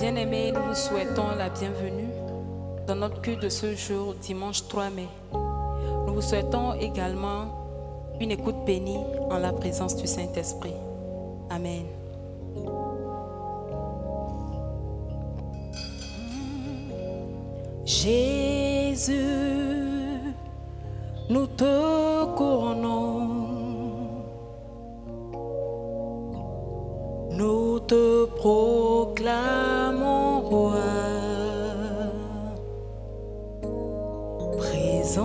Bien-aimés, nous vous souhaitons la bienvenue dans notre culte de ce jour, dimanche 3 mai. Nous vous souhaitons également une écoute bénie en la présence du Saint-Esprit. Amen. Jésus, nous te couronnons, nous te proclamons roi, présent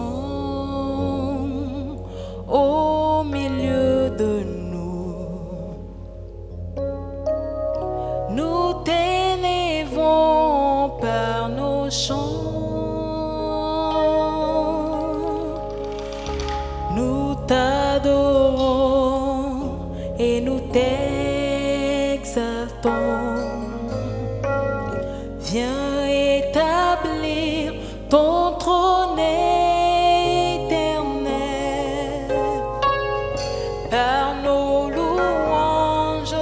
au milieu de nous. Nous t'élèvons par nos chants. Nous t'adorons et nous t'exaltons. Viens établir ton trône éternel. Par nos louanges,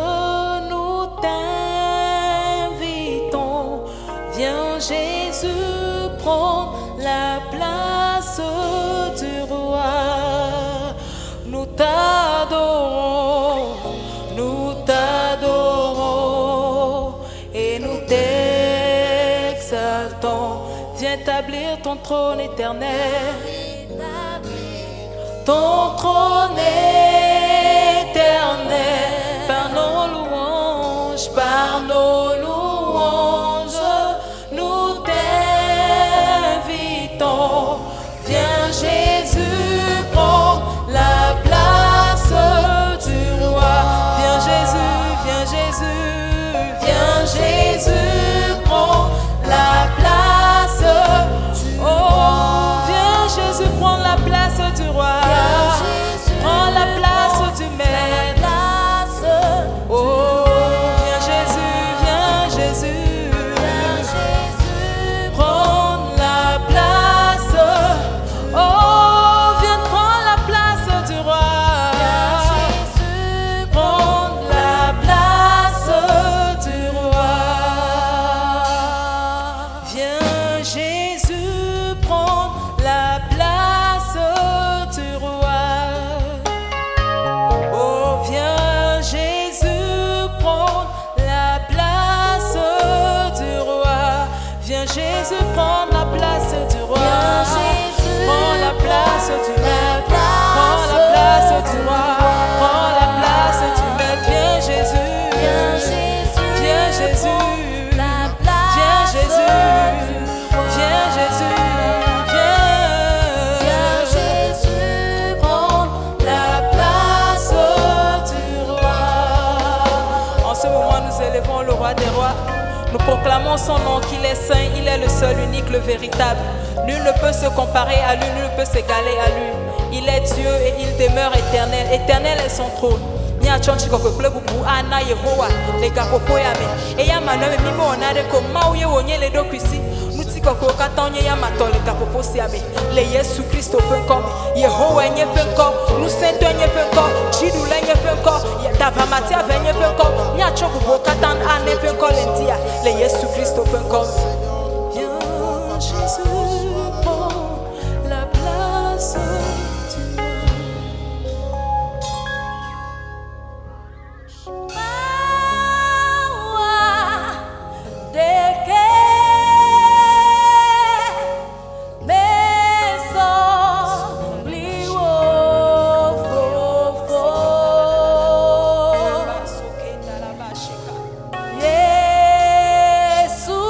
nous t'invitons. Viens Jésus prendre la place du roi. Nous t'adorons et nous t'exaltons. Viens établir ton trône éternel. Ton trône éternel. Par nos louanges, nous t'invitons. Viens Jésus prendre la place du roi. Viens Jésus prendre la place. Oh, viens Jésus prendre la place du roi. Prends la place du maître. Oh, viens Jésus, prendre la place. Oh, viens prendre la place du roi. Prendre la place du roi. Viens Jésus prendre la place du roi. Oh, viens Jésus prendre la place du roi. Viens Jésus prendre la place du roi. Prends la place du maître. Prends la place du roi. Prends la place du maître. Viens Jésus. Viens Jésus. Viens Jésus. Viens Jésus. Viens Jésus prendre la place du roi. En ce moment, nous élevons le roi des rois. Nous proclamons son nom, qu'il est saint, il est le seul, unique, le véritable. Nul ne peut se comparer à lui, nul ne peut s'égaler à lui. Il est Dieu et il demeure éternel. Éternel est son trône. Nya chonchi ko kple bubu ana Yehowa le gakoko ya me. Eya manome mimo onare ko mauye wonye le dokuisi. Nuti koko katonye ya matole gapopo si ame. Le Yesu Kristo penkom. Yehowa enye penkom. Nous sento enye penkom. Chidu lenye penkom. Ya davamati avenye penkom. Nya choku bo katan ane penkom lentia. Le Yesu Kristo penkom. Viens Jésus prends la place du Yesu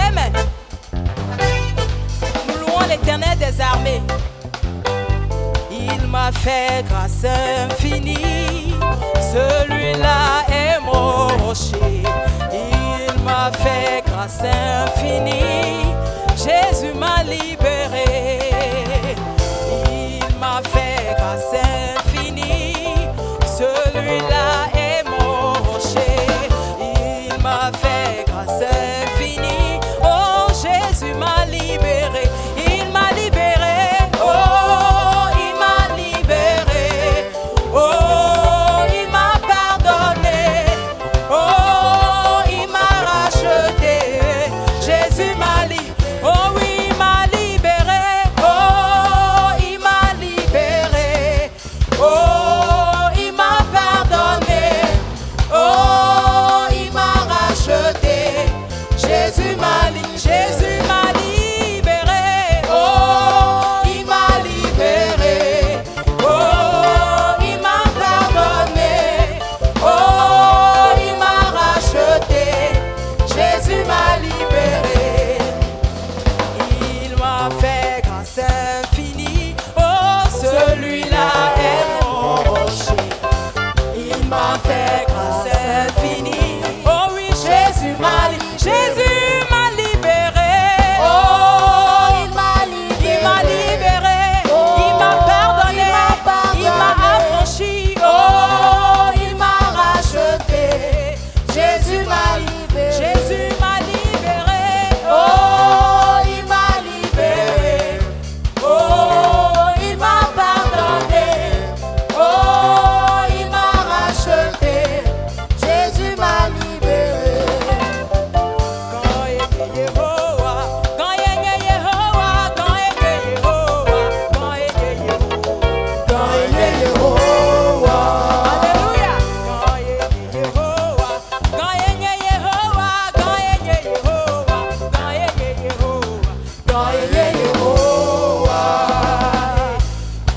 Amen. Nous louons l'Éternel des armées. Il m'a fait grâce infinie. Celui-là est mon rocher. Il m'a fait grâce infinie. Jésus m'a libéré. Il m'a fait grâce infinie. Celui-là est mon rocher. Il m'a fait grâce infinie. Oh, Jésus m'a libéré. Il m'a libéré. Oh, il m'a libéré. Oh, il m'a pardonné. Oh, il m'a racheté. Jésus m'a libéré. Oh oui, il m'a libéré. Oh, il m'a libéré. Oh, il m'a pardonné. Oh, il m'a racheté. Jésus m'a libéré. Jésus m'a libéré. Oh, il m'a libéré. Oh, il m'a pardonné. Oh, il m'a racheté. Jésus m'a libéré. Il m'a fait grâce infinie. Oh, celui-là est mon rocher. Il m'a fait grâce infinie. Oh oui, Jésus m'a libéré. Jésus m'a libéré. Oh, il m'a libéré. Il m'a pardonné. Il m'a affranchi. Oh, il m'a racheté. Jésus m'a libéré. Jésus m'a libéré. Oh, il m'a libéré. Oh, il m'a pardonné. Oh, il m'a racheté. Jésus m'a libéré. Quand il est Yehowa, quand il est Yehowa, quand il est Yehowa, quand il est Yehowa, quand il est Yehowa. Alléluia. Quand il est Yehowa, quand il est Yehowa, quand il est Yehowa, quand il est Yehowa, quand il est Yehowa.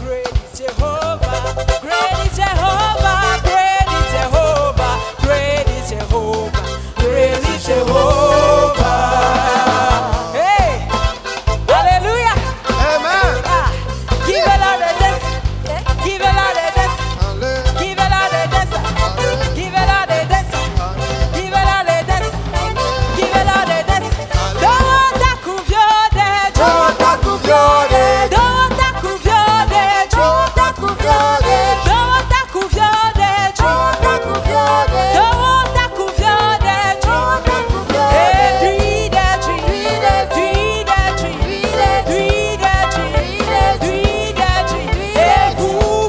Great is Jehovah, great is Jehovah, great is Jehovah, great is Jehovah, great is Jehovah. Hey, Alléluia. Amen. Ah, give a lot of dance, give a lot of dance, give a lot of dance, give a lot of dance, give a lot of dance, give a lot of dance. Don't take off your dead, don't take off your dead, don't take off your dead, don't take off your dead, don't take off your dead, don't take off your dead, don't take off your dead, don't take off your dead. Hey, do that tree, do that tree, do that tree, do that tree, do that tree. Hey, who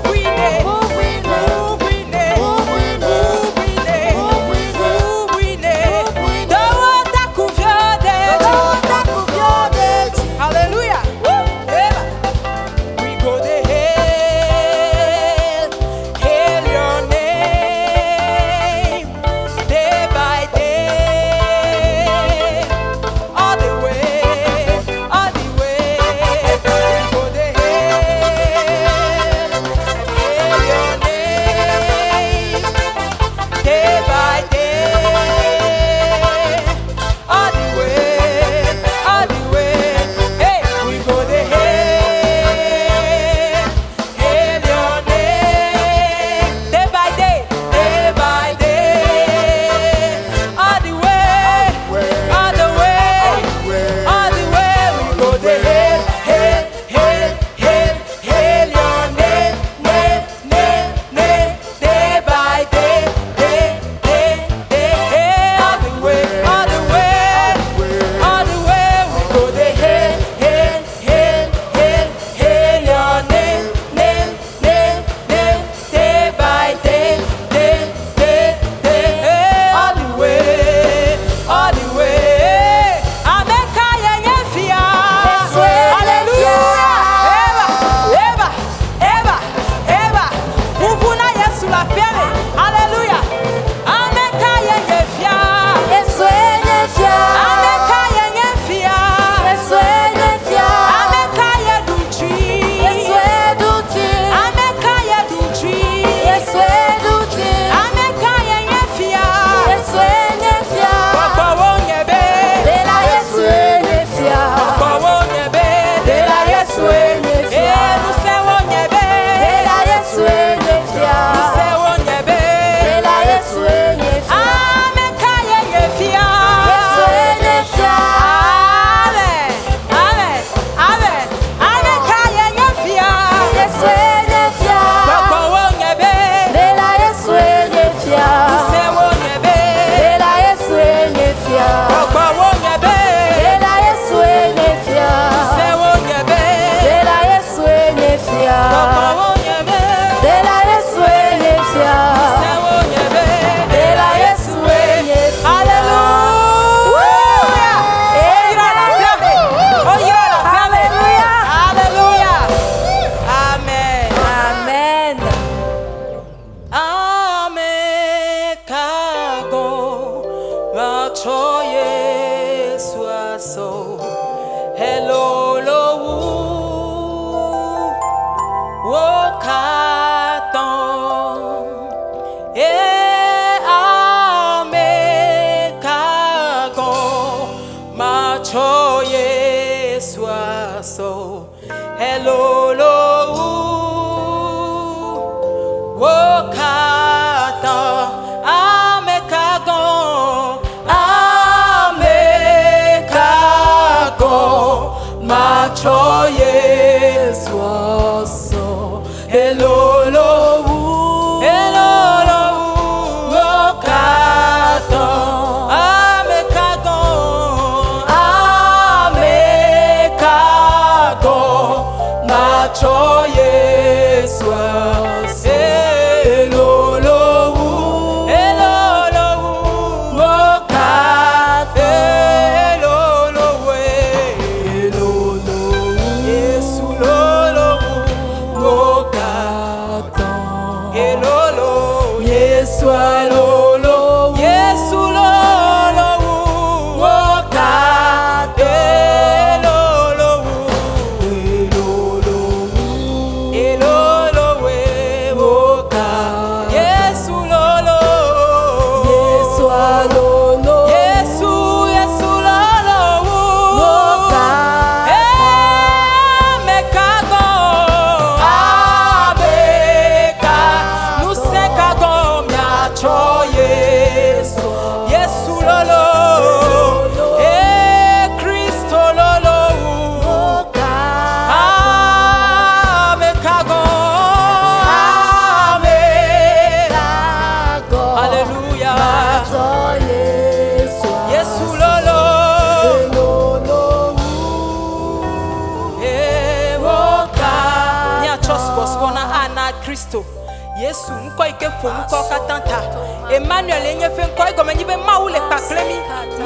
win it? Who win it? Who win it? Who win it? Who win it? Who win it? Don't take off your dead, don't take off your dead. Hallelujah. Eva. We go to hail, hail your name, day by day, all the way, all the way. We go to hail, hail your name, day by day, all the way, all the way. Hey, we go to hail, hail your name, day by day, all the way, all the way, all the way. We go to hail, hail, hail, hail, hail your name, day by day, all the way, all the way, all the way. We go to hail, hail, hail, hail, hail your name, day by day, all the way, all the way. Ameka yenye fia. Hallelujah. Eva, Eva, Eva, Eva. Ubuna Yesu la fiele. Hallelujah. Ameka yenye fia. Ameka yenye fia. Ameka ye duchi. Ameka ye duchi. Ameka yenye fia. Yesu alolo, Yesu lolo, woka, elolo, elolo, we woka, Yesu lolo, Yesu alolo, Yesu lolo, woka, mekago, abeka, nusekago miacho Yesu, Yesu lolo, Kristo lolo, woka, mekago, Alléluia, Yesu lolo, woka, miacho spona ana Kristo. Yesu nko ike fo nko katanta Emmanuel enye fe nko igomeni be maule paklemi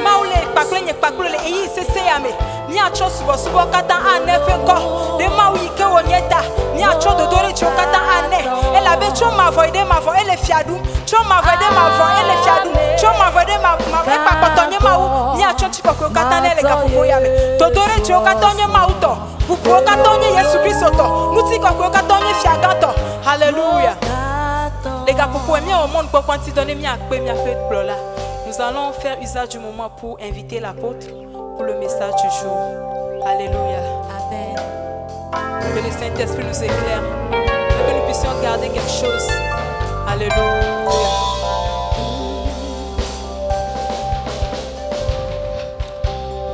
maule paklenye paklele eyi sese yame ni acho subo kata ane fe nko de mawu ike wonyeta ni acho dodore cho kata ane ela be cho mavoide mavo ele fiadum cho mavoide mavo ele fiadum cho mavoide mavo e pakotonye mawu ni acho chikoko kata nele kapopo yame dodore cho kata onye mawu to pupo kata onye Yesu Kristo to muti koko kata onye fiagato. Hallelujah. Les gars, pour nous allons faire usage du moment pour inviter l'apôtre pour le message du jour. Alléluia. Amen. Que le Saint-Esprit nous éclaire. Que nous puissions garder quelque chose. Alléluia.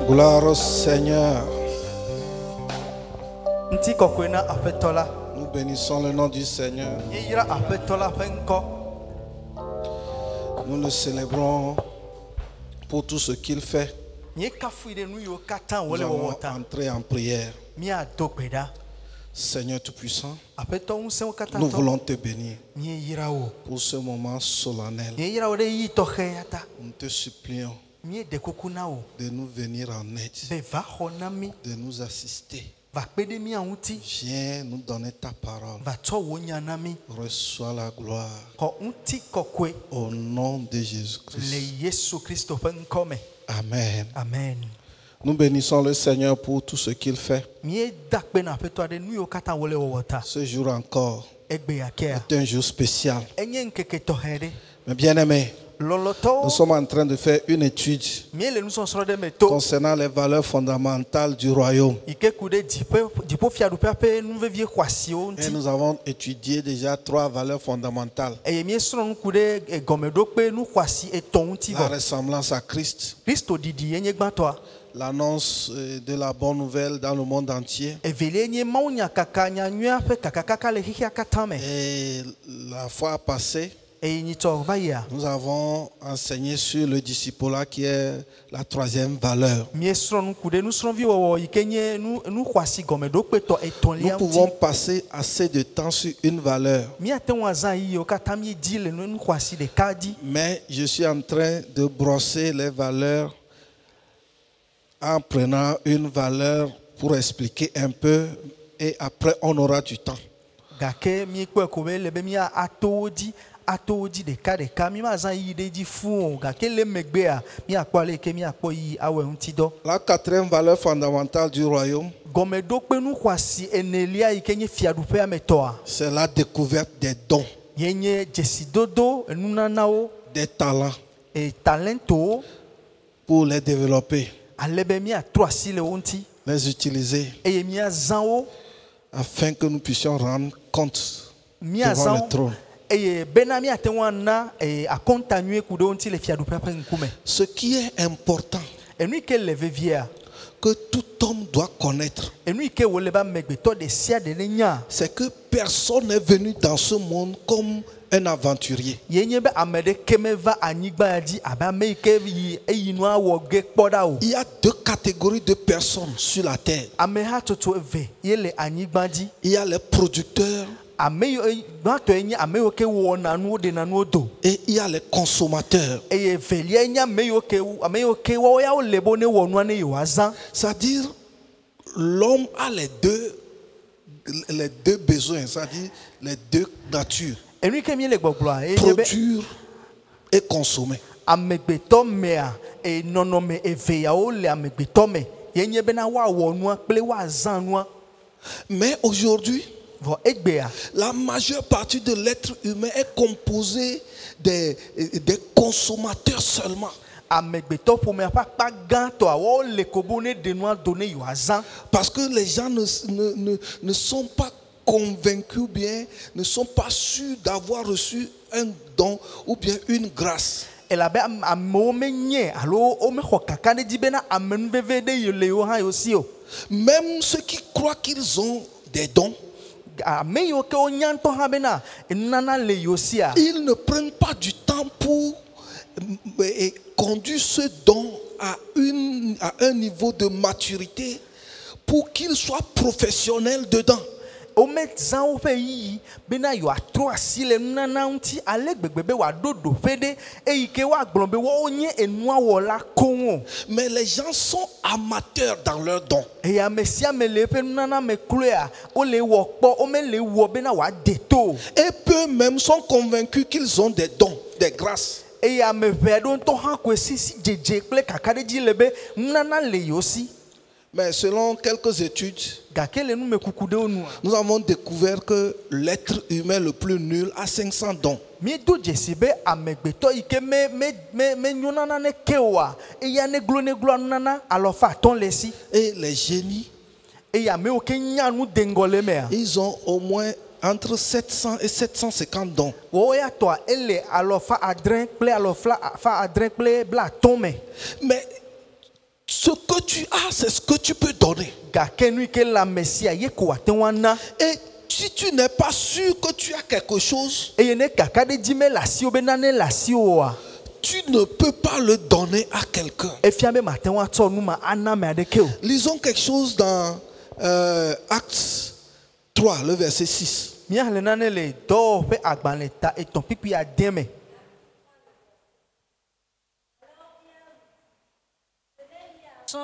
Gloire au Seigneur. Nous bénissons le nom du Seigneur. Nous le célébrons pour tout ce qu'il fait. Nous allons entrer en prière. Seigneur Tout-Puissant, nous voulons te bénir pour ce moment solennel. Nous te supplions de nous venir en aide, de nous assister. Viens nous donner ta parole. Reçois la gloire. Au nom de Jésus-Christ. Amen. Amen. Nous bénissons le Seigneur pour tout ce qu'il fait. Ce jour encore est un jour spécial. Mais bien aimé, nous sommes en train de faire une étude concernant les valeurs fondamentales du royaume. Et nous avons étudié déjà 3 valeurs fondamentales. La ressemblance à Christ, l'annonce de la bonne nouvelle dans le monde entier, et la fois passée, nous avons enseigné sur le discipulat qui est la 3e valeur. Nous pouvons passer assez de temps sur une valeur. Mais je suis en train de brosser les valeurs en prenant une valeur pour expliquer un peu et après on aura du temps. La 4e valeur fondamentale du royaume, c'est la découverte des dons, des talents, pour les développer, les utiliser, afin que nous puissions rendre compte devant le trône. Ce qui est important, que tout homme doit connaître, c'est que personne n'est venu dans ce monde comme un aventurier. Il y a 2 catégories de personnes sur la terre. Il y a les producteurs et il y a les consommateurs. C'est-à-dire, l'homme a les deux besoins, c'est-à-dire les 2 natures. Produire et consommé. Mais aujourd'hui, la majeure partie de l'être humain est composée des consommateurs seulement. Parce que les gens ne sont pas convaincus bien, ne sont pas sûrs d'avoir reçu un don ou bien une grâce. Même ceux qui croient qu'ils ont des dons, ils ne prennent pas du temps pour conduire ce don à un niveau de maturité pour qu'ils soient professionnels dedans. Mais les gens sont amateurs dans leurs dons. Et eux-mêmes sont convaincus qu'ils ont des dons, des grâces. Mais selon quelques études, nous avons découvert que l'être humain le plus nul a 500 dons. Et les génies, ils ont au moins entre 700 et 750 dons. Mais ce que tu as, c'est ce que tu peux donner. Et si tu n'es pas sûr que tu as quelque chose, tu ne peux pas le donner à quelqu'un. Lisons quelque chose dans Actes 3, le verset 6.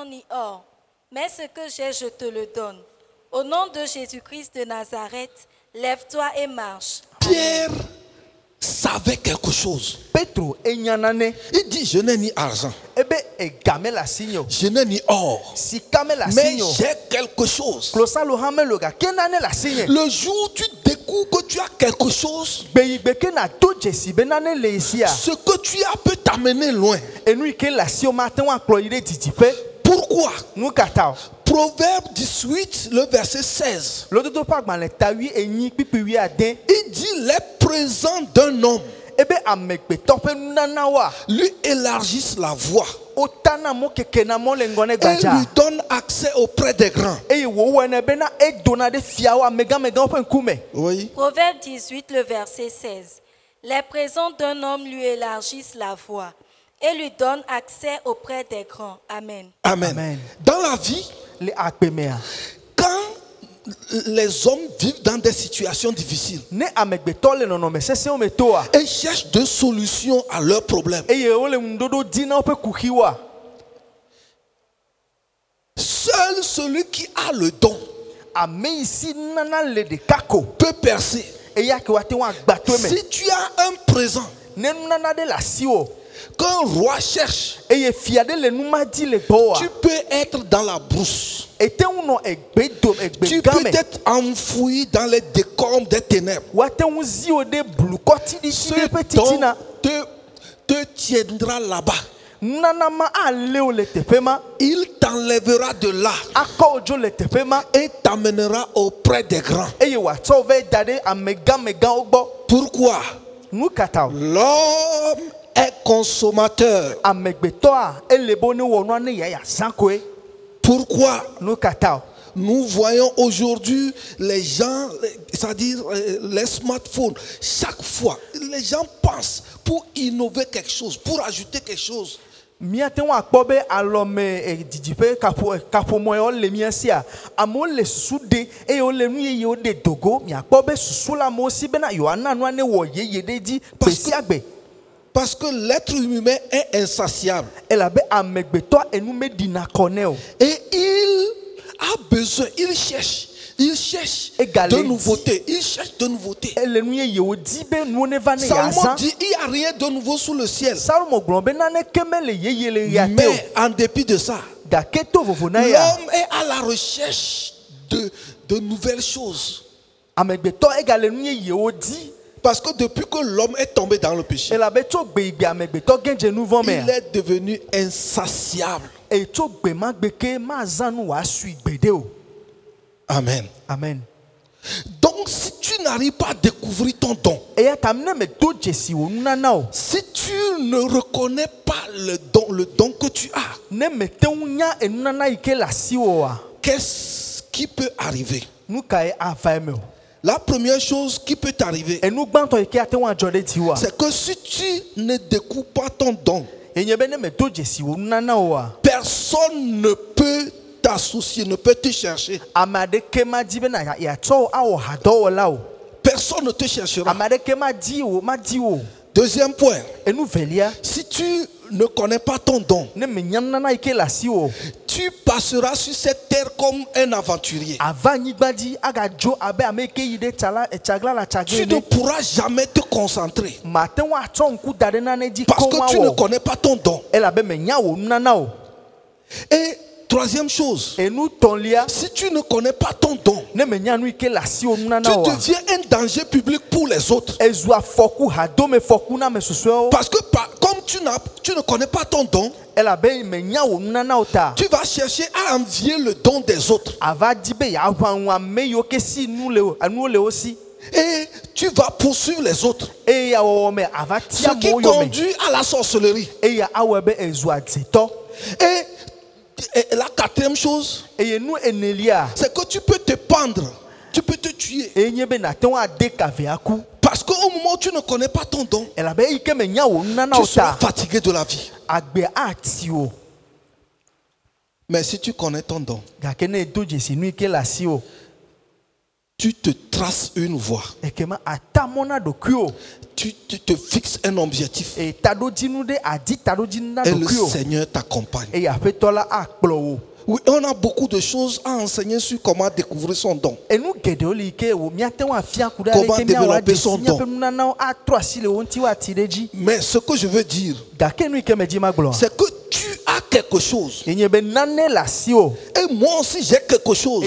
Ni or, mais ce que j'ai, je te le donne. Au nom de Jésus-Christ de Nazareth, lève-toi et marche. Pierre savait quelque chose. Il dit, je n'ai ni argent, je n'ai ni or, mais j'ai quelque chose. Le jour où tu découvres que tu as quelque chose, ce que tu as peut t'amener loin. Pourquoi? Proverbe 18, le verset 16. Il dit, les présents d'un homme lui élargissent la voie et lui donnent accès auprès des grands. Oui. Proverbe 18, le verset 16. Les présents d'un homme lui élargissent la voie et lui donne accès auprès des grands. Amen. Amen. Amen. Dans la vie, quand les hommes vivent dans des situations difficiles et cherchent des solutions à leurs problèmes, seul celui qui a le don peut percer. Si tu as un présent qu'un roi cherche, tu peux être dans la brousse. Tu peux être enfoui dans les décombres des ténèbres. Ce don te tiendra là-bas. Il t'enlèvera de là et t'amènera auprès des grands. Pourquoi? L'homme est consommateur. Pourquoi? Nous voyons aujourd'hui les gens, c'est-à-dire les smartphones, chaque fois, les gens pensent pour innover quelque chose, pour ajouter quelque chose. Parce que l'être humain est insatiable. Et il a besoin, il cherche Il cherche de nouveautés. Il cherche de nouveautés. Salomon dit il n'y a rien de nouveau sous le ciel. Mais en dépit de ça, l'homme est à la recherche de nouvelles choses. Parce que depuis que l'homme est tombé dans le péché, il est devenu insatiable. Amen. Amen. Donc si tu n'arrives pas à découvrir ton don, si tu ne reconnais pas le don que tu as, qu'est-ce qui peut arriver? La première chose qui peut t'arriver, c'est que si tu ne découvres pas ton don, personne ne peut t'associer, ne peut te chercher. Personne ne te cherchera. Deuxième point, si tu ne connais pas ton don, tu passeras sur cette terre comme un aventurier. Tu ne pourras jamais te concentrer parce que tu ne connais pas ton don. Et troisième chose, si tu ne connais pas ton don, tu deviens un danger public pour les autres. Parce que comme tu ne connais pas ton don, tu vas chercher à envier le don des autres. Et tu vas poursuivre les autres. Ce qui conduit à la sorcellerie. Et la quatrième chose, c'est que tu peux te pendre, tu peux te tuer. Parce qu'au moment où tu ne connais pas ton don, tu seras fatigué de la vie. Mais si tu connais ton don, tu te traces une voie. Tu te fixes un objectif. Et le Seigneur t'accompagne. Oui, on a beaucoup de choses à enseigner sur comment découvrir son don. Comment développer son don. Mais ce que je veux dire, c'est que tu as quelque chose. Et moi aussi j'ai quelque chose.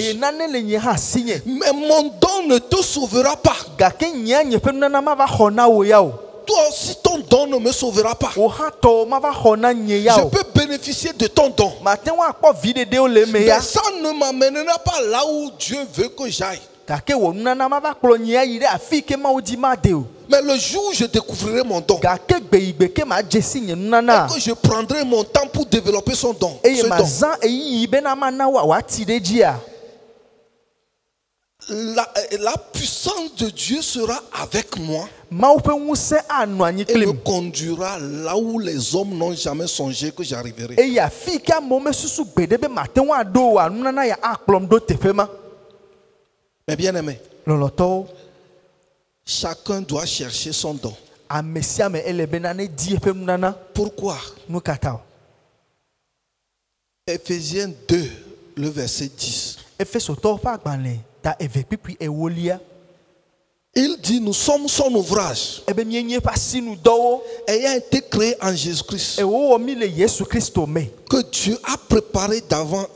Mais mon don ne te sauvera pas. Toi aussi ton don ne me sauvera pas. Je peux bénéficier de ton don, mais ça ne m'amènera pas là où Dieu veut que j'aille. Mais le jour où je découvrirai mon don et que je prendrai mon temps pour développer son don, la puissance de Dieu sera avec moi et me conduira là où les hommes n'ont jamais songé que j'arriverai. Mais bien aimé, chacun doit chercher son don. Pourquoi? Éphésiens 2, le verset 10. Il dit, nous sommes son ouvrage, ayant été créé en Jésus-Christ, que Dieu a préparé d'avant,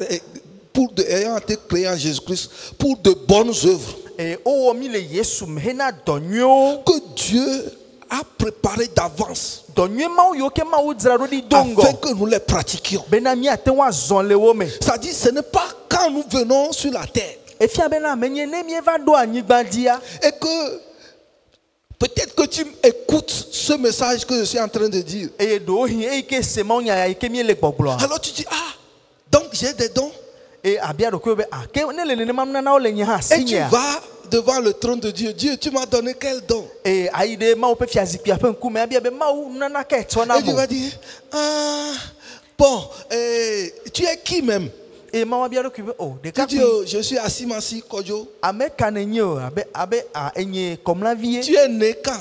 ayant été créé en Jésus-Christ pour de bonnes œuvres, que Dieu a préparé d'avance afin que nous les pratiquions. C'est-à-dire, ce n'est pas quand nous venons sur la terre et que peut-être que tu écoutes ce message que je suis en train de dire. Alors tu dis, ah, donc j'ai des dons. Et tu vas devant le trône de Dieu. Dieu, tu m'as donné quel don? Et Dieu va dire, ah, bon, tu es qui même? Et tu dis, oh, je suis Asimasi Kodjo. Tu es né quand?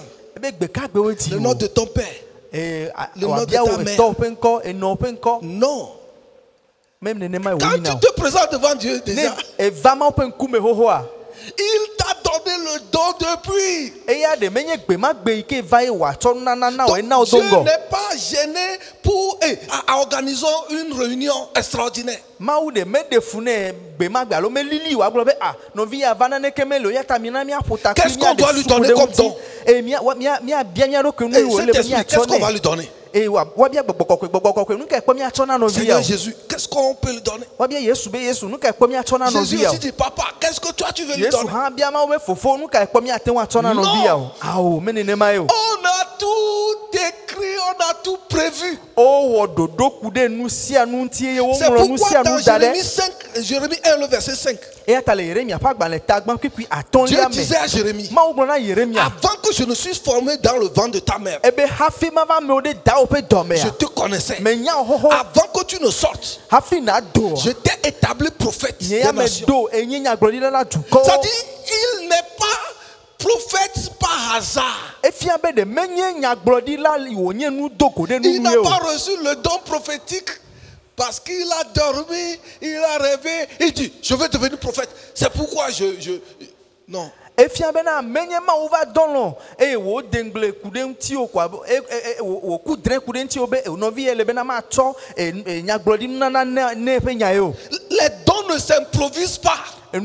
Le nom de ton père? Le nom de ta mère? Non. Quand tu te présentes devant Dieu déjà, il t'a donné le don depuis. Dieu n'est pas gêné pour organiser une réunion extraordinaire. Qu'est-ce qu'on doit lui donner comme don? Qu'est-ce qu'on va lui donner? Seigneur Jésus, qu'est-ce qu'on peut lui donner? Jésus aussi dit, papa, qu'est-ce que toi tu veux lui donner? Non. On a tout écrit, on a tout prévu. C'est pourquoi dans Jérémie 1, le verset 5, Dieu disait à Jérémie, avant que je ne suis formé dans le ventre de ta mère, je te connaissais. Avant que tu ne sortes, je t'ai établi prophète des nations. C'est-à-dire, il n'est pas prophète par hasard. Il n'a pas reçu le don prophétique parce qu'il a dormi, il a rêvé. Il dit, je vais devenir prophète. C'est pourquoi non. Les dons ne s'improvisent pas. C'est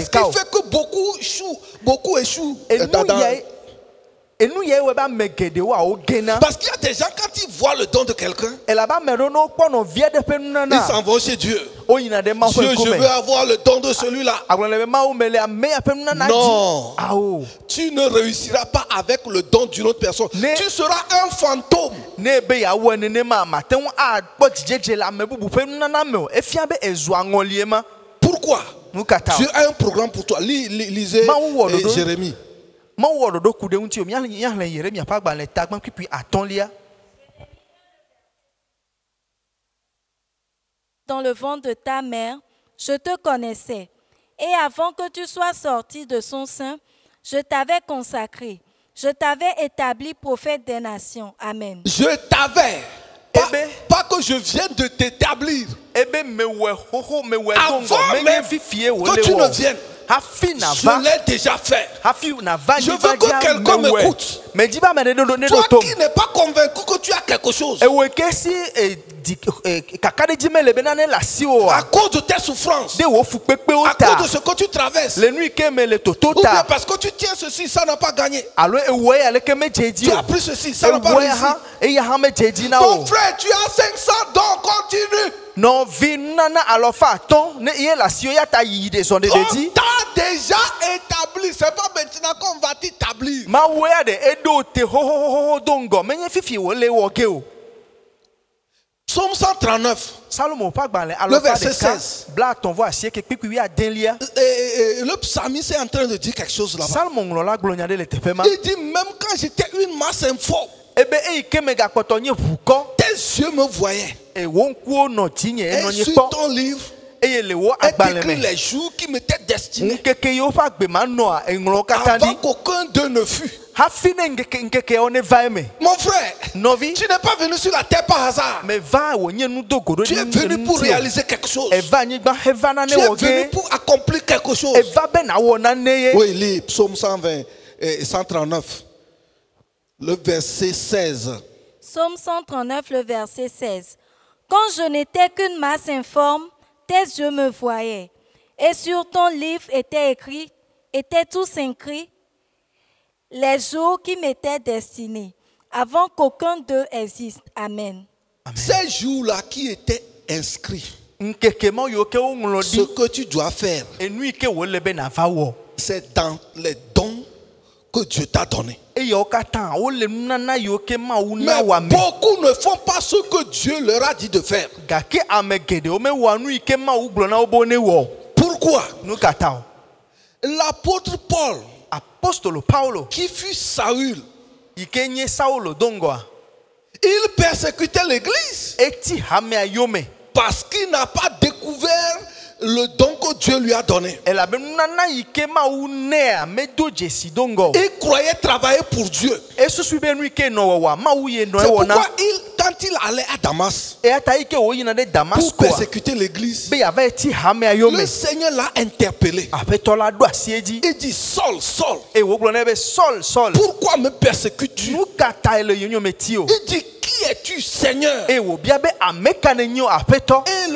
ce qui fait que beaucoup échouent. Parce qu'il y a des gens, quand ils voient le don de quelqu'un, ils s'en vont chez Dieu. Dieu, je veux avoir le don de celui-là. Non, tu ne réussiras pas avec le don d'une autre personne. Tu seras un fantôme. Pourquoi? Dieu a un programme pour toi. Lisez Jérémie. Dans le ventre de ta mère, je te connaissais. Et avant que tu sois sorti de son sein, je t'avais consacré. Je t'avais établi prophète des nations. Amen. Je t'avais. Pas que je vienne de t'établir. Avant même que tu ne viennes, je l'ai déjà fait. Je veux que quelqu'un m'écoute. Toi qui n'es pas convaincu que tu as quelque chose, à cause de tes souffrances, à cause de ce que tu traverses, ou bien parce que tu tiens ceci, ça n'a pas gagné. Tu as pris ceci, ça n'a pas réussi. Mon frère, tu as 500 dons, continue. On t'a déjà établi. C'est pas maintenant qu'on va t'établir. Psaume 139. Le verset 16. Le psalmiste est en train de dire quelque chose là-bas. Il dit, même quand j'étais une masse informe, tes yeux me voyaient. Et sur ton livre, est écrit les jours qui m'étaient destinés avant qu'aucun d'eux ne fût. Mon frère, tu n'es pas venu sur la terre par hasard. Tu es venu pour réaliser quelque chose. Tu es venu pour accomplir quelque chose. Oui, lis Psaume 120 et 139, le verset 16. Psaume 139, le verset 16. Quand je n'étais qu'une masse informe, tes yeux me voyaient. Et sur ton livre étaient tous inscrits les jours qui m'étaient destinés, avant qu'aucun d'eux existe. Amen. Ces jours-là qui étaient inscrits, ce que tu dois faire, c'est dans les dons que Dieu t'a donnés. Mais beaucoup ne font pas ce que Dieu leur a dit de faire. Pourquoi? L'apôtre Paul, qui fut Saül, il persécutait l'église parce qu'il n'a pas découvert le don que Dieu lui a donné. Il croyait travailler pour Dieu. C'est pourquoi quand il allait à Damas pour persécuter l'église, le Seigneur l'a interpellé. Il dit, Saul, Saul, pourquoi me persécutes-tu? Il dit, qui es-tu, Seigneur? Et le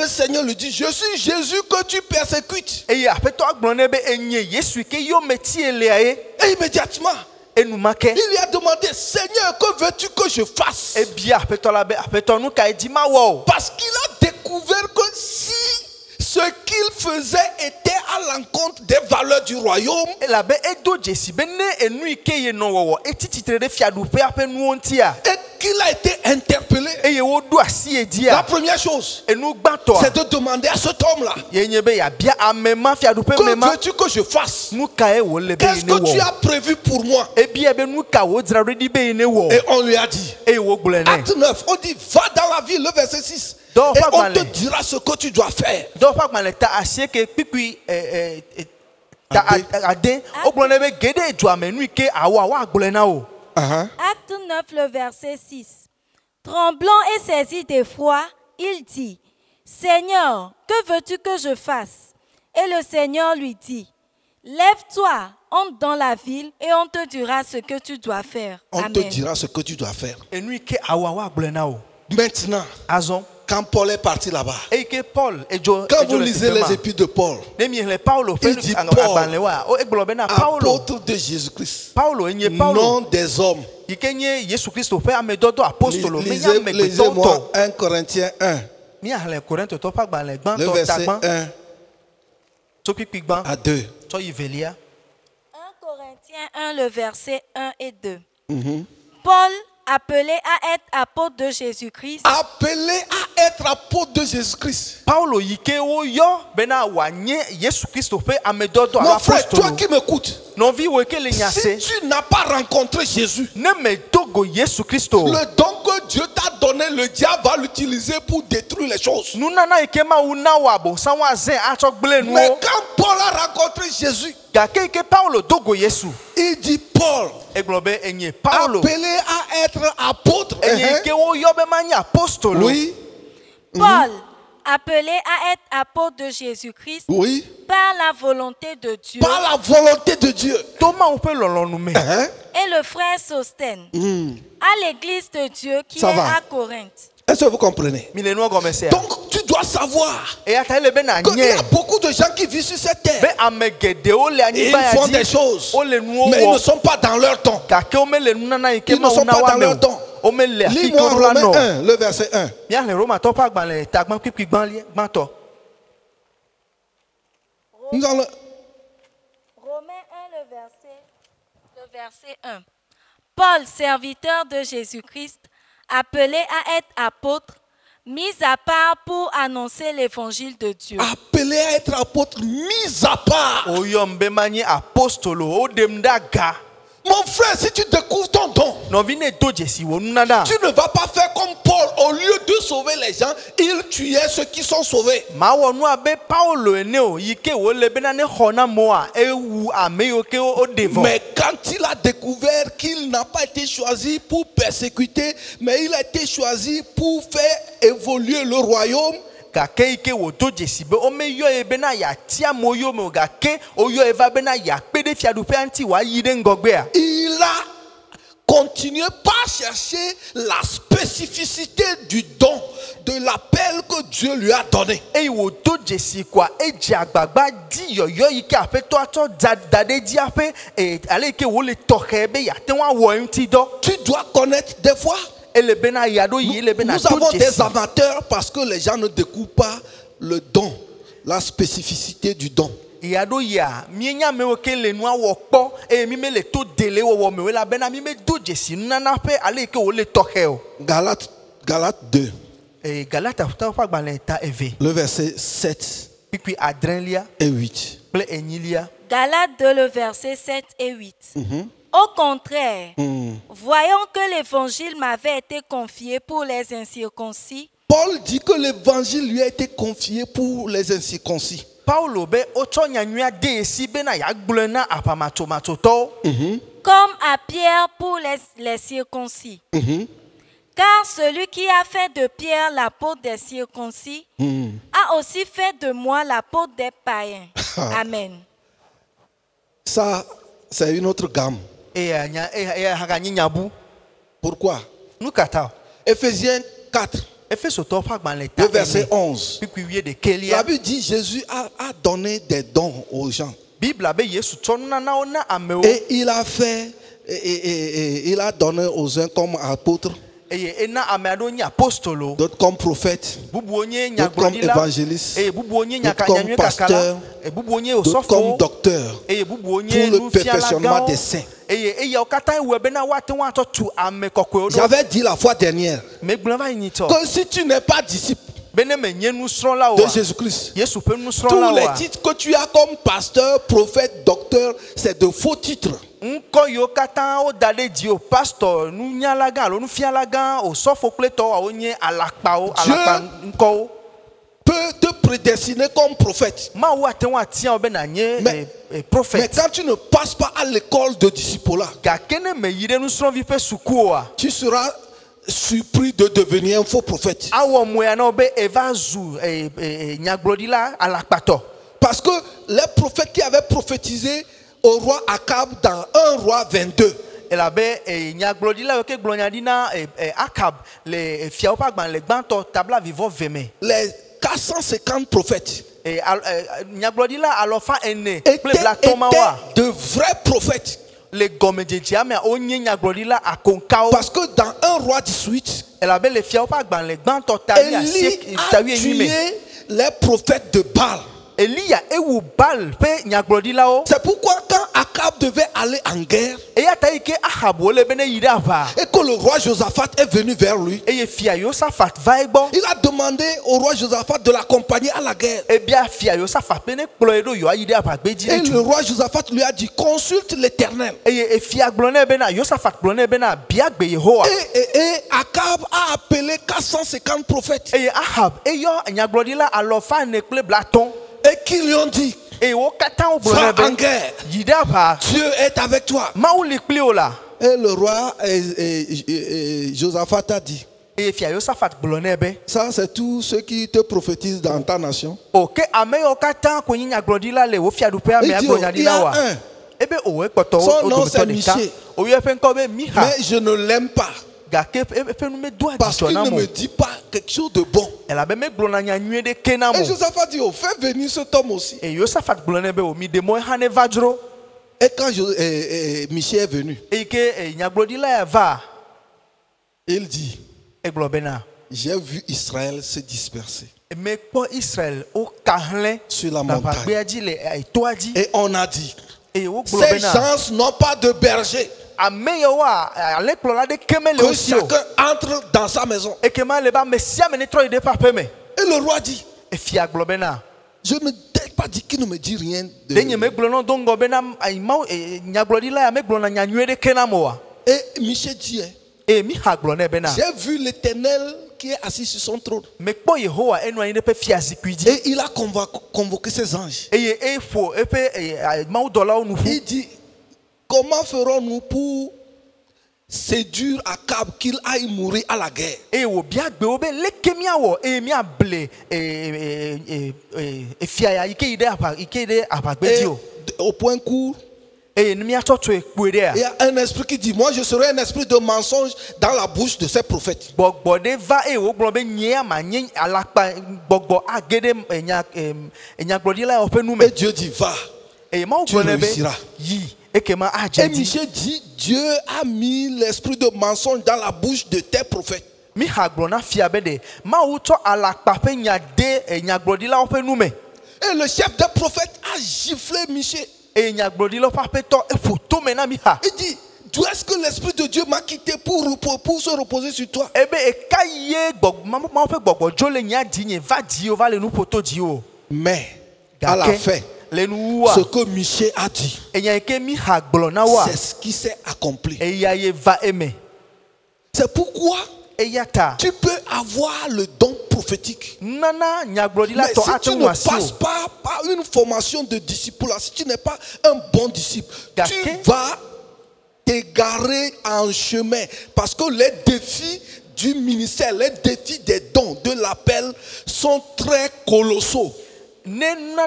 Seigneur lui dit, je suis Jésus que tu persécutes. Et immédiatement, il lui a demandé, Seigneur, que veux-tu que je fasse? Parce qu'il a découvert que si ce qu'il faisait était à l'encontre des valeurs du royaume, et qu'il a été interpellé, la première chose, c'est de demander à cet homme-là, que veux-tu que je fasse? Qu'est-ce que tu as prévu pour moi? Et on lui a dit, acte 9, on dit, va dans la ville, le verset 6. Et on te dira ce que tu dois faire. Acte 9, le verset 6. Tremblant et saisi d'effroi, il dit, Seigneur, que veux-tu que je fasse? Et le Seigneur lui dit, lève-toi, entre dans la ville et on te dira ce que tu dois faire. On te dira ce que tu dois faire. Maintenant, quand Paul est parti là-bas, quand vous lisez les épîtres de Paul, il dit Paul, apôtre de Jésus-Christ, non des hommes. Lisez-moi 1 Corinthiens 1, le verset 1 à 2. 1 Corinthiens 1, le verset 1 et 2. Paul, appelé à être apôtre de Jésus-Christ. Appelé à être apôtre de Jésus-Christ. Mon frère, toi qui m'écoutes, si tu n'as pas rencontré Jésus, le don que Dieu t'a donné, le diable va l'utiliser pour détruire les choses. Mais quand Paul a rencontré Jésus, il dit Paul, appelé à être apôtre. Oui. Paul, appelé à être apôtre de Jésus-Christ. Oui. Par la volonté de Dieu. Par la volonté de Dieu. Et le frère Sostène, à l'église de Dieu qui est à Corinthe. Est-ce que vous comprenez? Donc tu dois savoir qu'il y a beaucoup de gens qui vivent sur cette terre. Et ils font des choses, mais ils ne sont pas dans leur temps. Ils ne sont pas dans leur temps. Lis-moi Romains 1, le verset 1. Nous allons... Romains 1, le verset 1. Paul, serviteur de Jésus-Christ, appelé à être apôtre, mis à part pour annoncer l'évangile de Dieu. Appelé à être apôtre, mis à part. Mon frère, si tu découvres ton don, tu ne vas pas faire comme Paul. Au lieu de sauver les gens, il tuait ceux qui sont sauvés. Mais quand il a découvert qu'il n'a pas été choisi pour persécuter, mais il a été choisi pour faire évoluer le royaume, il a continué par chercher la spécificité du don, de l'appel que Dieu lui a donné. Tu dois connaître des fois. Nous avons des amateurs parce que les gens ne découvrent pas le don, la spécificité du don. Galates 2. Le verset 7 et 8. Galates 2, le verset 7 et 8. Au contraire, voyant que l'évangile m'avait été confié pour les incirconcis. Paul dit que l'évangile lui a été confié pour les incirconcis. Comme à Pierre pour les circoncis. Car celui qui a fait de Pierre l'apôtre des circoncis a aussi fait de moi l'apôtre des païens. Amen. Ça, c'est une autre gamme. Pourquoi? Éphésiens 4, le verset 11. La Bible dit Jésus a donné des dons aux gens. Et il a fait, il a donné aux uns comme apôtres, d'autres comme prophètes, d'autres comme évangélistes, d'autres comme pasteurs, d'autres comme docteurs, pour le perfectionnement des saints. J'avais dit la fois dernière que si tu n'es pas disciple de Jésus-Christ, tous les titres que tu as comme pasteur, prophète, docteur, c'est de faux titres. Dieu peut te prédestiner comme prophète. Mais quand tu ne passes pas à l'école de disciple-là, tu seras surpris de devenir un faux prophète. Parce que les prophètes qui avaient prophétisé au roi Akab dans 1 roi 22, les 450 prophètes étaient de vrais prophètes. Parce que dans 1 roi 18, Élie a tué les prophètes de Baal. C'est pourquoi quand Akab devait aller en guerre et que le roi Josaphat est venu vers lui, il a demandé au roi Josaphat de l'accompagner à la guerre. Et le roi Josaphat lui a dit: consulte l'Éternel. Et Akab a appelé 450 prophètes. Et qui lui ont dit: va en guerre, Dieu est avec toi. Et le roi Josaphat a dit: ça, c'est tous ceux qui te prophétisent dans ta nation. Il dit: il y a un, son nom c'est Michée, mais je ne l'aime pas parce qu'il ne me dit pas quelque chose de bon. Et Josaphat dit: oh, fais venir cet homme aussi. Et quand Michée est venu, il dit: j'ai vu Israël se disperser sur la montagne. Et on a dit: ces gens n'ont pas de berger, que chacun entre dans sa maison. Et le roi dit: je ne t'ai pas dit qu'il ne me dit rien de... Et Michée dit: j'ai vu l'Éternel qui est assis sur son trône. Et il a convoqué ses anges. Il dit: comment ferons-nous pour séduire Akab qu'il aille mourir à la guerre? Et au point court, il y a un esprit qui dit: moi je serai un esprit de mensonge dans la bouche de ces prophètes. Et Dieu dit: va, tu réussiras. Et Michée dit: Dieu a mis l'esprit de mensonge dans la bouche de tes prophètes. Et le chef des prophètes a giflé Michée. Il dit: d'où est-ce que l'esprit de Dieu m'a quitté pour se reposer sur toi? Mais à la fin, ce que Michée a dit, c'est ce qui s'est accompli. C'est pourquoi Tu peux avoir le don prophétique. Mais si tu ne passes pas par une formation de disciple, si tu n'es pas un bon disciple, tu vas t'égarer en chemin. Parce que les défis du ministère, les défis des dons, de l'appel sont très colossaux. Maintenant,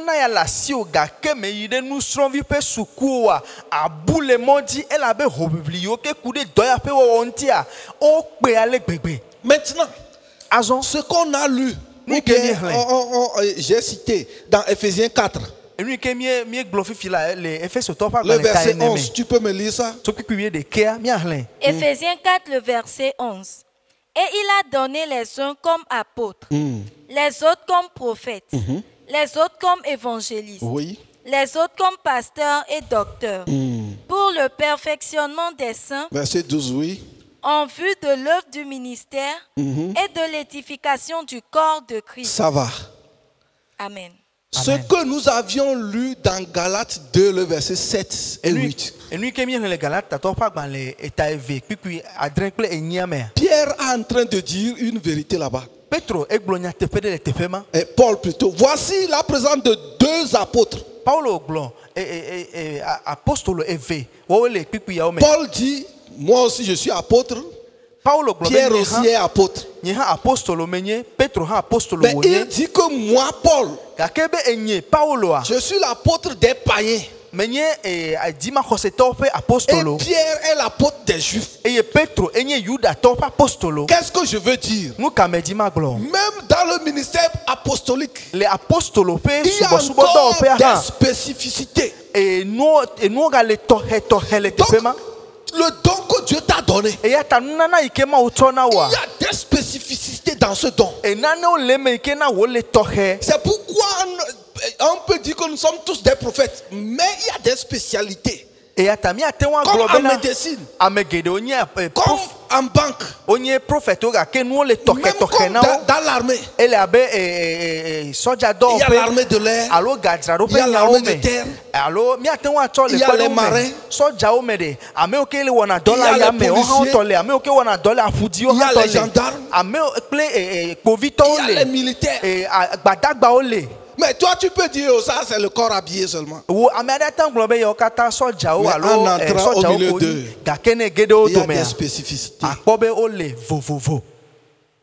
ce qu'on a lu, j'ai cité dans Ephésiens 4, le verset 11, tu peux me lire ça? Ephésiens 4, le verset 11. Et il a donné les uns comme apôtres, les autres comme prophètes, les autres comme évangélistes, les autres comme pasteurs et docteurs, pour le perfectionnement des saints, verset 12, oui, en vue de l'œuvre du ministère et de l'édification du corps de Christ. Ça va. Amen. Ce que nous avions lu dans Galates 2, le verset 7 et 8. Pierre est en train de dire une vérité là-bas. Et Paul plutôt. Voici la présence de deux apôtres. Paul dit, moi aussi je suis apôtre. Pierre aussi est apôtre. Mais il dit que moi, Paul, je suis l'apôtre des païens. Et Pierre est l'apôtre des Juifs. Qu'est-ce que je veux dire? Même dans le ministère apostolique, il y a encore des spécificités. Donc, le don que Dieu t'a donné, il y a des spécificités dans ce don. C'est pourquoi on peut dire que nous sommes tous des prophètes, mais il y a des spécialités. Comme en médecine, comme en banque, même comme dans l'armée. Il y a l'armée de l'air, il y a l'armée de terre, il y a les marins, il y a les policiers, il y a les gendarmes, il y a les militaires. Mais toi, tu peux dire, oh, ça c'est le corps habillé seulement. Mais en entrant au milieu d'eux, il y a des spécificités.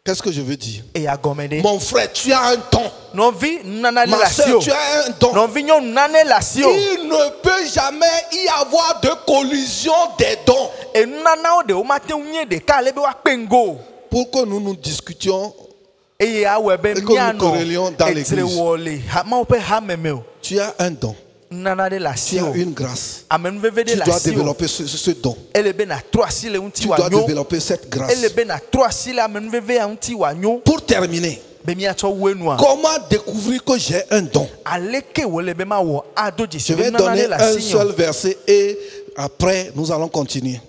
Qu'est-ce que je veux dire? Mon frère, tu as un don. Ma soeur, tu as un don. Il ne peut jamais y avoir de collision des dons. Pour que nous nous discutions et que nous corrélions dans l'église. Tu as un don. Tu as une grâce. Tu dois développer ce don. Tu dois développer cette grâce. Pour terminer, comment découvrir que j'ai un don? Je vais donner un seul verset et après nous allons continuer.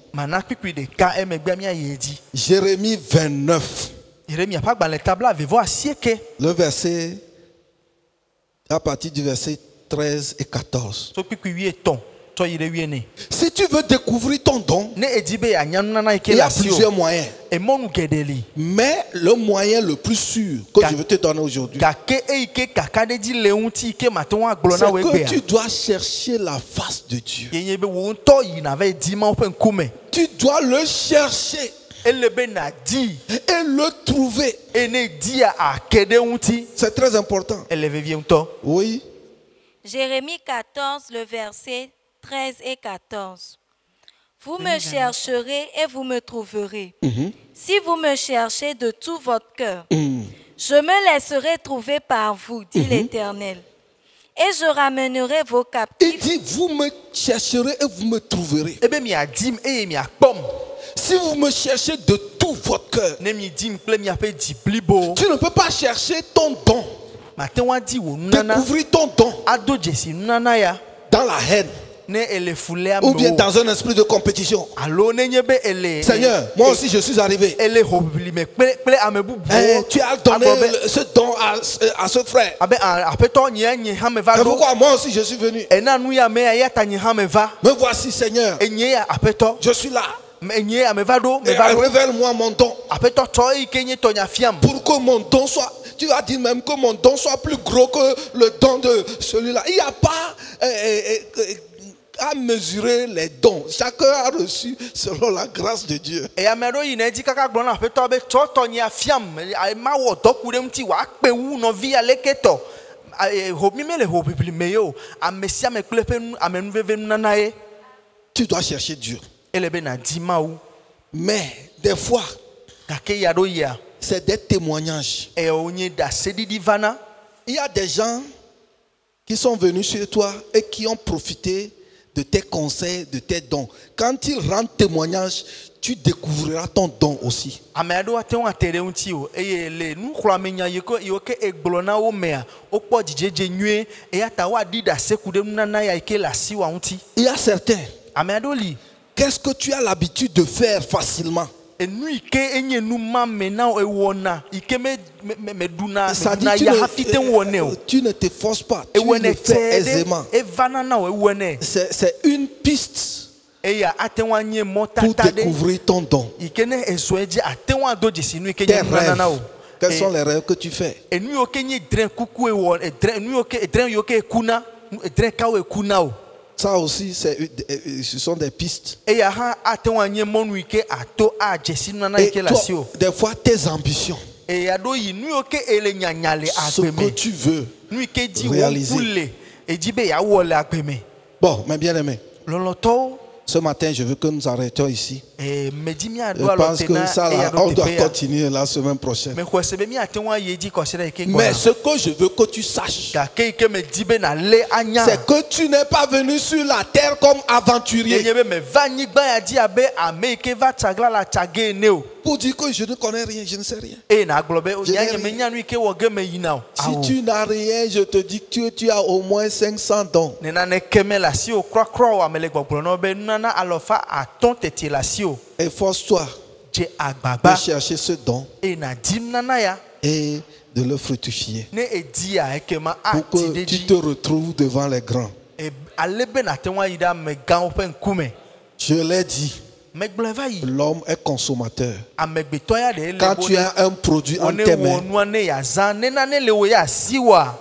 Jérémie 29. Le verset, à partir du verset 13 et 14. Si tu veux découvrir ton don, il y a plusieurs moyens. Mais le moyen le plus sûr que je veux te donner aujourd'hui, c'est que tu dois chercher la face de Dieu. Tu dois le chercher et le trouver. C'est très important. Oui. Jérémie 14, le verset 13 et 14. Vous me chercherez et vous me trouverez. Si vous me cherchez de tout votre cœur, je me laisserai trouver par vous, dit l'Éternel. Et je ramènerai vos captifs. Il dit, vous me chercherez et vous me trouverez. Si vous me cherchez de tout votre cœur, tu ne peux pas chercher ton don. Découvrir ton don dans la haine ou bien dans un esprit de compétition. Seigneur, moi aussi je suis arrivé. Tu as donné ce don à ce frère. Et pourquoi moi aussi je suis venu? Me voici, Seigneur. Je suis là. révèle-moi mon don. Pour que mon don soit, tu vas dire même que mon don soit plus gros que le don de celui-là. Il n'y a pas à mesurer les dons. Chacun a reçu selon la grâce de Dieu. Tu dois chercher Dieu. Mais des fois, c'est des témoignages. Il y a des gens qui sont venus chez toi et qui ont profité de tes conseils, de tes dons. Quand ils rendent témoignage, tu découvriras ton don aussi. Il y a certains. Qu'est-ce que tu as l'habitude de faire facilement? Ça dit, tu ne te forces pas, tu le fais aisément. C'est une piste pour découvrir ton don. Tes rêves. Quels sont les rêves que tu fais? Ça aussi, ce sont des pistes. Et toi, des fois, tes ambitions, ce que tu veux réaliser. Bon, mes bien-aimés, ce matin, je veux que nous arrêtions ici. Je pense que ça, là, on doit continuer la semaine prochaine. Mais ce que je veux que tu saches, c'est que tu n'es pas venu sur la terre comme aventurier. Pour dire que je ne connais rien, je ne sais rien. Si tu n'as rien, je te dis que tu as au moins 500 dons. Efforce-toi de chercher ce don et de le fructifier pour que tu te retrouves devant les grands. Je l'ai dit, l'homme est consommateur. Quand tu as un produit en tes mains,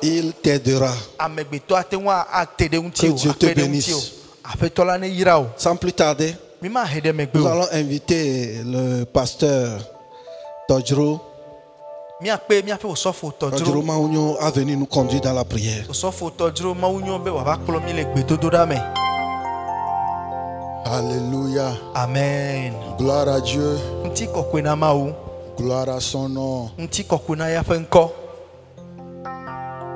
il t'aidera. Que Dieu te bénisse. Sans plus tarder, nous allons inviter le pasteur Todjro. Todjro Maounyo a venu nous conduire dans la prière. Alléluia. Amen. Gloire à Dieu. Gloire à son nom.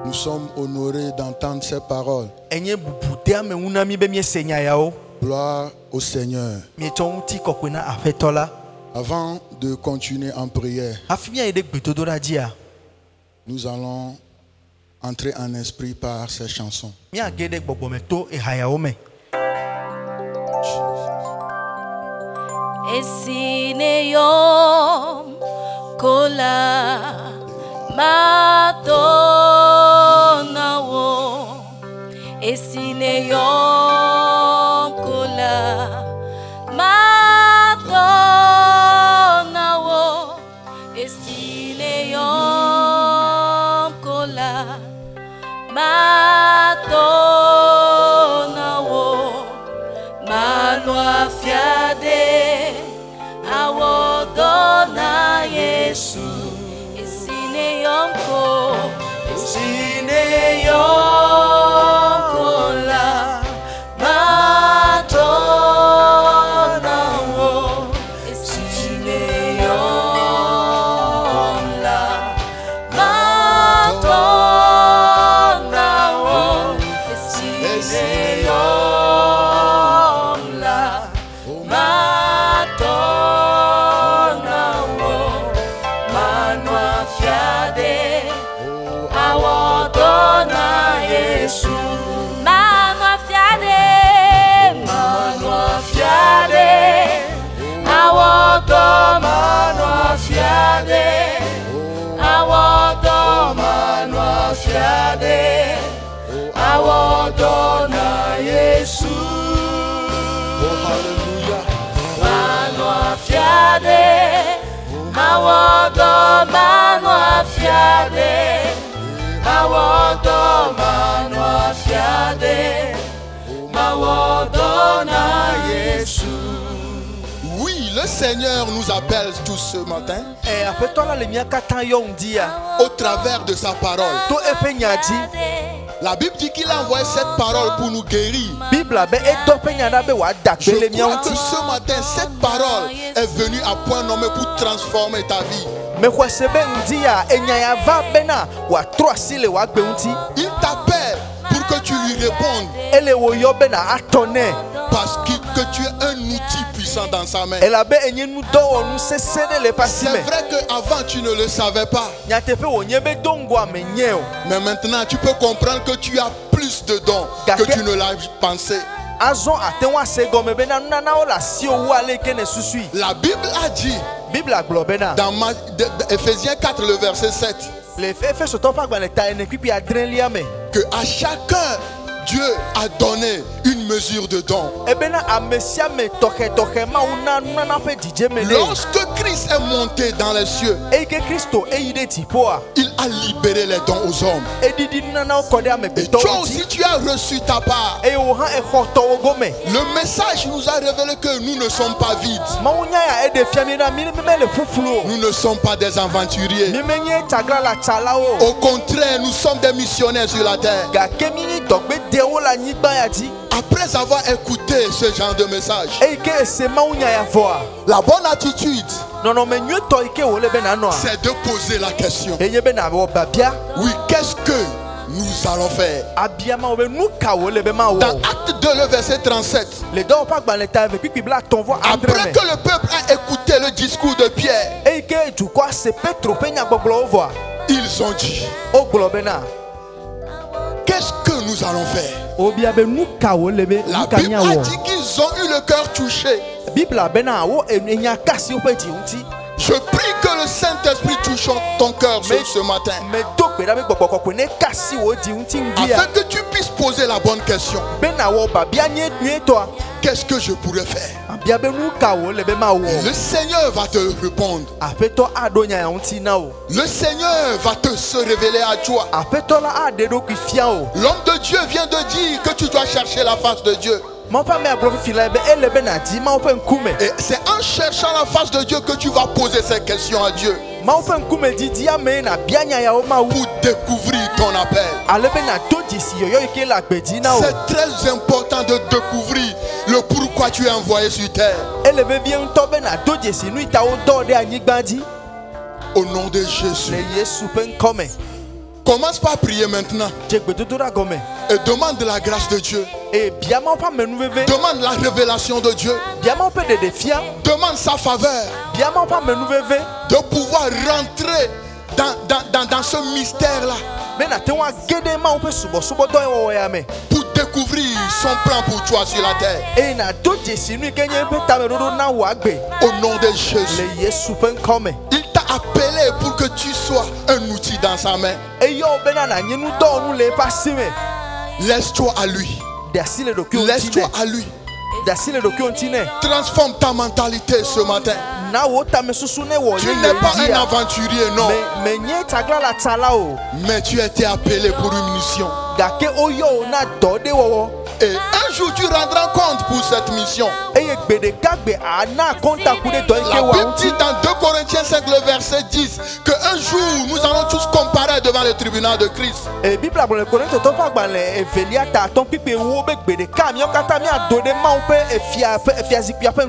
Nous sommes honorés d'entendre ces paroles. Gloire au Seigneur. Avant de continuer en prière, nous allons entrer en esprit par ces chansons. Esineyom kola matonawo esineyom kola matonawo esineyom kola matonawo manwa fiade awodona Yesu esineyom kola matonawo esineyom la matonawo esineyom la matonawo manwa fiade awodona Yesu manwa fiade awodo manwa fiade awodo manwa fiade awodona Yesu Oh, hallelujah. manwa Oui, le Seigneur nous appelle tous ce matin au travers de sa parole. La Bible dit qu'il a envoyé cette parole pour nous guérir. Je crois que ce matin, cette parole est venue à point nommé pour transformer ta vie. Il t'appelle pour que tu lui répondes. Parce que tu es un outil puissant dans sa main. C'est vrai qu'avant tu ne le savais pas. Mais maintenant tu peux comprendre que tu as plus de dons que tu ne l'as pensé. La Bible a dit dans Ephésiens 4 le verset 7 que à chacun Dieu a donné une mesure de don. Lorsque Christ est monté dans les cieux, il a libéré les dons aux hommes. Et toi aussi tu as reçu ta part. Le message nous a révélé que nous ne sommes pas vides. Nous ne sommes pas des aventuriers. Au contraire, nous sommes des missionnaires sur la terre. Après avoir écouté ce genre de message, la bonne attitude, c'est de poser la question. Oui, qu'est-ce que nous allons faire? Dans Acte 2, le verset 37, après que le peuple a écouté le discours de Pierre, ils ont dit, qu'est-ce que nous allons faire? La Bible a dit qu'ils ont eu le cœur touché. Je prie que le Saint-Esprit touche ton cœur ce matin, afin que tu puisses poser la bonne question. Qu'est-ce que je pourrais faire? Le Seigneur va te répondre. Le Seigneur va te se révéler à toi. L'homme de Dieu vient de dire que tu dois chercher la face de Dieu. Et c'est en cherchant la face de Dieu que tu vas poser ces questions à Dieu pour découvrir ton appel. C'est très important de découvrir le pourquoi tu es envoyé sur terre. Au nom de Jésus, commence par prier maintenant et demande la grâce de Dieu. Demande la révélation de Dieu. Demande sa faveur de pouvoir rentrer dans ce mystère-là pour découvrir son plan pour toi sur la terre. Au nom de Jésus, il t'a appelé pour que tu sois un outil dans sa main. Laisse-toi à lui. Laisse-toi à lui. Transforme ta mentalité ce matin. Tu n'es pas un aventurier, non. Mais tu as été appelé pour une mission. Et un jour tu rendras compte pour cette mission. La Bible dit dans 2 Corinthiens 5 le verset 10 qu'un jour nous allons tous comparaître devant le tribunal de Christ.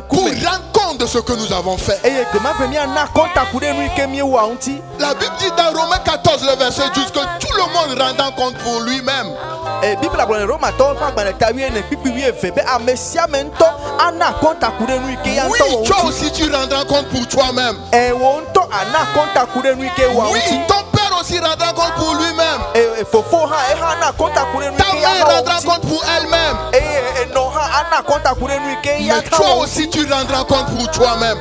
Pour rendre compte de ce que nous avons fait. La Bible dit dans Romains 14 le verset 12 que tout le monde rendant compte pour lui-même. Oui, toi aussi tu rendras compte pour toi-même. Oui, ton père aussi rendra compte pour lui-même. Ta mère rendra compte pour elle-même. Mais toi aussi tu rendras compte pour toi-même.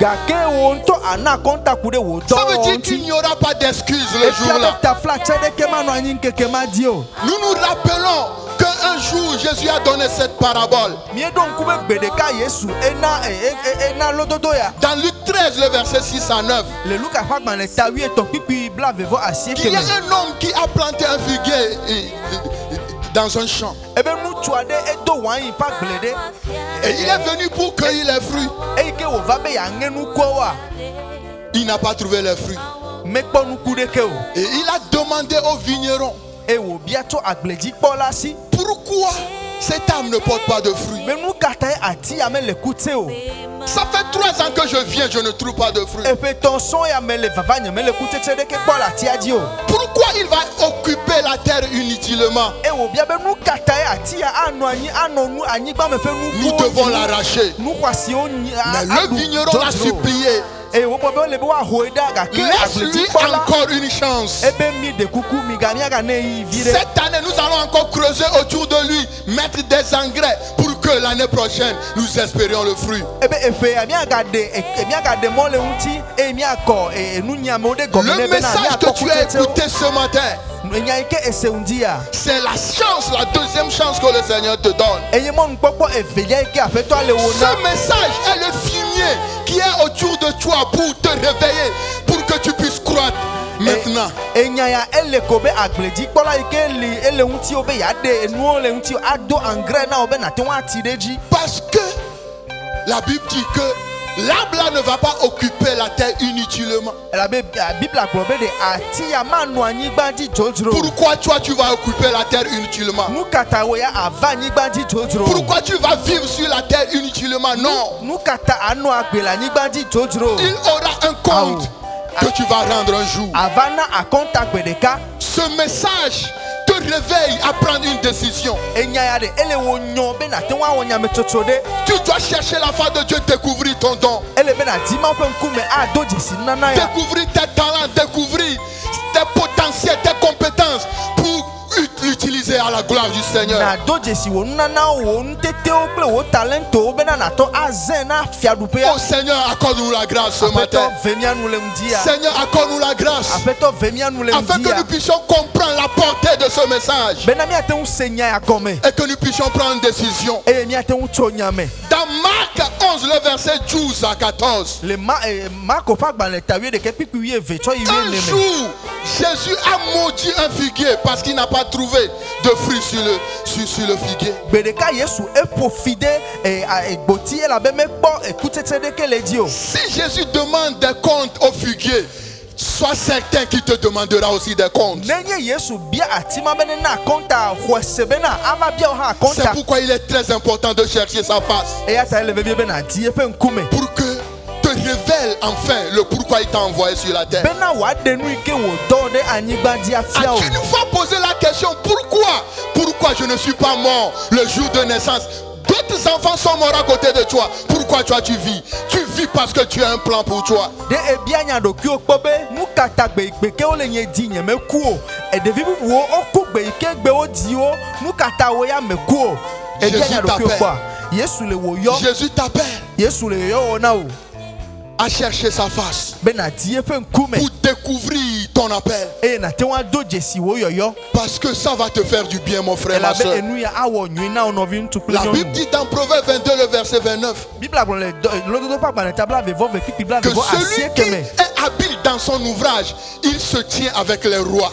Ça veut dire qu'il n'y aura pas d'excuses le jour-là. Nous nous rappelons qu'un jour Jésus a donné cette parabole. Dans Luc 13 13, le verset 6 à 9. Qu'il y a un homme qui a planté un figuier dans un champ. Et il est venu pour cueillir les fruits. Il n'a pas trouvé les fruits. Et il a demandé au vigneron, pourquoi cette âme ne porte pas de fruits? Ça fait 3 ans que je viens, je ne trouve pas de fruits. Pourquoi il va occuper la terre inutilement? Nous devons l'arracher. Mais le vigneron l'a supplié. Laisse-lui encore une chance. Cette année, nous allons encore creuser autour de lui, mettre des engrais pour que l'année prochaine, nous espérions le fruit. Le message que tu as écouté ce matin, c'est la chance, la deuxième chance que le Seigneur te donne. Ce message est le fumier qui est autour de toi pour te réveiller, pour que tu puisses croître maintenant. Parce que la Bible dit que l'arbre là ne va pas occuper la terre inutilement. Pourquoi toi tu vas occuper la terre inutilement? Pourquoi tu vas vivre sur la terre inutilement? Non. Il aura un compte que tu vas rendre un jour. Ce message te réveille à prendre une décision. Tu dois chercher la face de Dieu, découvrir ton don, découvrir tes talents, découvrir tes potentiels, tes compétences pour l'utiliser à la gloire du Seigneur. Oh Seigneur, accorde-nous la grâce ce matin. Seigneur, accorde-nous la grâce afin que nous puissions comprendre la portée de ce message et que nous puissions prendre une décision. Dans Marc 11, le verset 12 à 14, un jour, Jésus a maudit un figuier parce qu'il n'a pas trouvé de fruits sur le figuier. Si Jésus demande des comptes au figuier, sois certain qu'il te demandera aussi des comptes. C'est pourquoi il est très important de chercher sa face, pour que te révèle enfin le pourquoi il t'a envoyé sur la terre. As-tu une fois posé la question, pourquoi je ne suis pas mort le jour de naissance? D'autres enfants sont morts à côté de toi. Pourquoi toi tu vis? Tu vis parce que tu as un plan pour toi. Jésus t'appelle à chercher sa face pour découvrir ton appel, parce que ça va te faire du bien, mon frère, ma soeur. La Bible dit dans Proverbe 22, le verset 29, que celui qui est habile dans son ouvrage, il se tient avec les rois.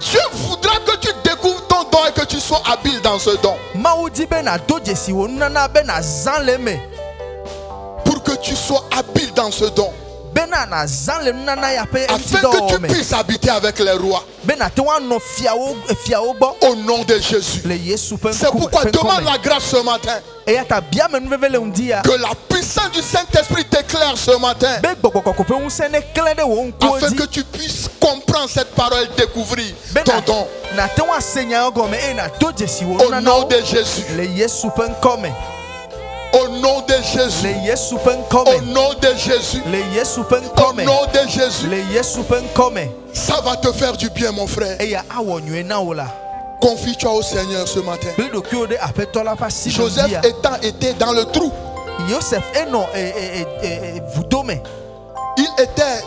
Dieu voudra que tu découvres ton don et que tu sois habile dans ce don, pour que tu sois habile dans ce don, afin que tu puisses habiter avec les rois. Au nom de Jésus. C'est pourquoi demande la grâce ce matin, que la puissance du Saint-Esprit t'éclaire ce matin, afin que tu puisses comprendre cette parole, découvrir ton don. Au nom de Jésus. Au nom de Jésus. Au nom de Jésus. Au nom de Jésus. Ça va te faire du bien, mon frère. Confie-toi au Seigneur ce matin. Joseph étant été dans le trou, il était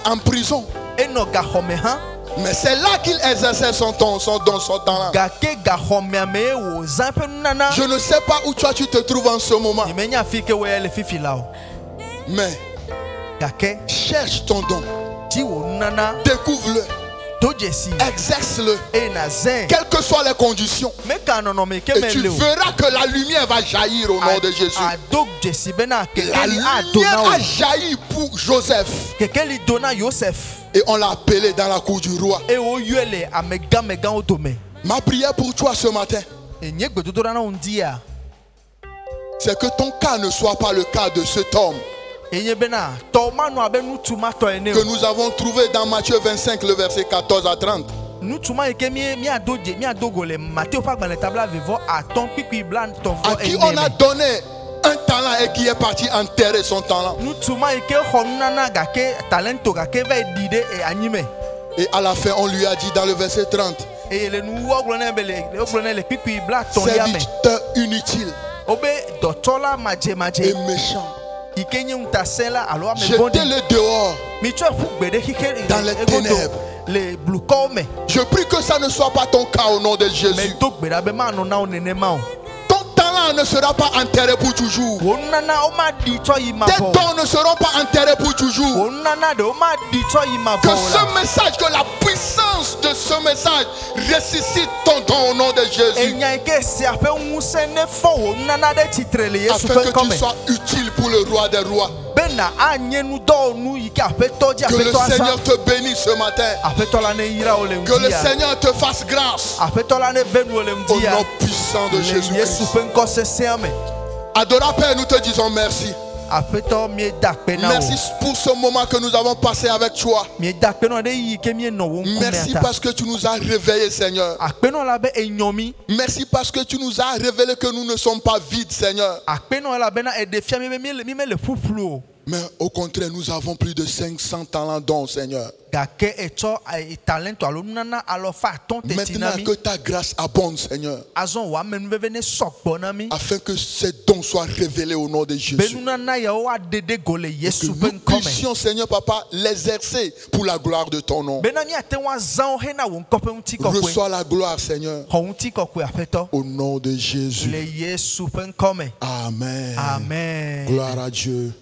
en prison. Mais c'est là qu'il exerçait son don, son talent. Je ne sais pas où toi tu te trouves en ce moment. Mais cherche ton don. Découvre-le. Exerce-le. Quelles que soient les conditions. Et tu verras que la lumière va jaillir au nom de Jésus. La lumière a jailli pour Joseph. Et on l'a appelé dans la cour du roi. Ma prière pour toi ce matin, c'est que ton cas ne soit pas le cas de cet homme que nous avons trouvé dans Matthieu 25, le verset 14 à 30. À qui on a donné un talent et qui est parti enterrer son talent. Et à la fin, on lui a dit dans le verset 30, serviteur inutile et méchant, jetez-le dehors dans les ténèbres. Je prie que ça ne soit pas ton cas au nom de Jésus. Ne sera pas enterré pour toujours. Tes dons ne seront pas enterrés pour toujours. Que ce message, que la puissance de ce message ressuscite ton don au nom de Jésus. Afin que tu sois utile pour le roi des rois. Que le Seigneur te bénisse ce matin. Que le Seigneur te fasse grâce. Au nom puissant de Jésus-Christ. Adorable Père, nous te disons merci. Merci pour ce moment que nous avons passé avec toi. Merci parce que tu nous as réveillés, Seigneur. Merci parce que tu nous as révélé que nous ne sommes pas vides, Seigneur. Mais au contraire, nous avons plus de 500 talents dons, Seigneur. Maintenant que ta grâce abonde, Seigneur, afin que ces dons soient révélés au nom de Jésus. Que nous puissions, Seigneur Papa, l'exercer pour la gloire de ton nom. Reçois la gloire, Seigneur, au nom de Jésus. Amen. Amen. Gloire à Dieu.